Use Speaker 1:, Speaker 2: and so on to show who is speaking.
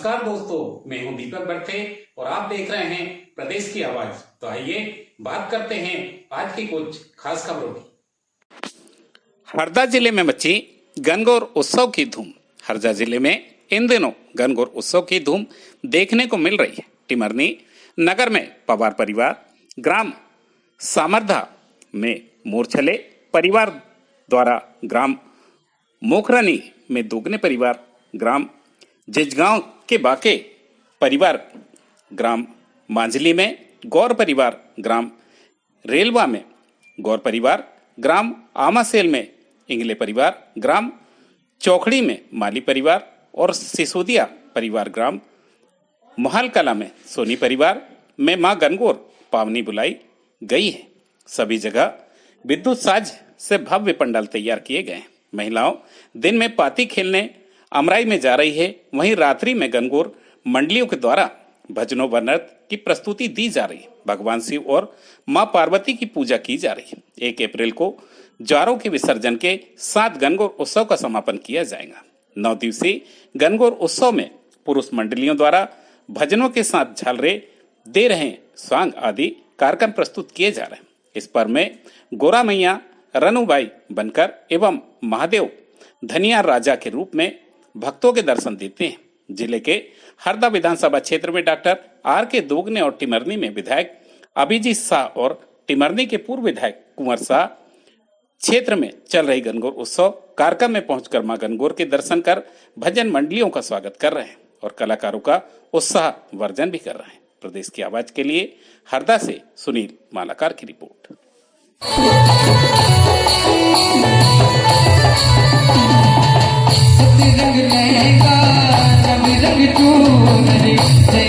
Speaker 1: नमस्कार दोस्तों, मैं हूं दीपक बरथे और आप देख रहे हैं प्रदेश की आवाज। तो आइए बात करते हैं आज की कुछ खास खबरों की। हरदा जिले में मची गणगौर उत्सव की धूम। हरदा जिले में इन दिनों गणगौर उत्सव की धूम देखने को मिल रही है। टिमरनी नगर में पवार परिवार, ग्राम सामरधा में मूर्छले परिवार द्वारा, ग्राम मोखरानी में दोगने परिवार, ग्राम जिजगांव के बाके परिवार, ग्राम मांझली में गौर परिवार, ग्राम रेलवा में गौर परिवार, ग्राम आमासेल में इंगले परिवार, ग्राम चौखड़ी में माली परिवार और सिसोदिया परिवार, ग्राम मोहल कला में सोनी परिवार में मां गणगौर पावनी बुलाई गई है। सभी जगह विद्युत साज से भव्य पंडाल तैयार किए गए हैं। महिलाओं दिन में पाती खेलने अमराई में जा रही है, वहीं रात्रि में गणगौर मंडलियों के द्वारा भजनों व नृत्य की प्रस्तुति दी जा रही है। भगवान शिव और मां पार्वती की पूजा की जा रही है। 1 अप्रैल को ज्वारों के विसर्जन के साथ गणगौर उत्सव का समापन किया जाएगा। 9 दिवसीय गणगौर उत्सव में पुरुष मंडलियों द्वारा भजनों के साथ झालरे दे रहे स्वांग आदि कार्यक्रम प्रस्तुत किए जा रहे हैं। इस पर्व में गोरा मैया रनुबाई बनकर एवं महादेव धनिया राजा के रूप में भक्तों के दर्शन देते हैं। जिले के हरदा विधानसभा क्षेत्र में डॉक्टर आर के दोगने और टिमरनी में विधायक अभिजीत शाह और टिमरनी के पूर्व विधायक कुंवर शाह क्षेत्र में चल रही गणगौर उत्सव कार्यक्रम में पहुंचकर मां गणगौर के दर्शन कर भजन मंडलियों का स्वागत कर रहे हैं और कलाकारों का उत्साह वर्धन भी कर रहे हैं। प्रदेश की आवाज के लिए हरदा से सुनील मालाकार की रिपोर्ट।
Speaker 2: रंग लहंगा रंग रंग तू मेरे जय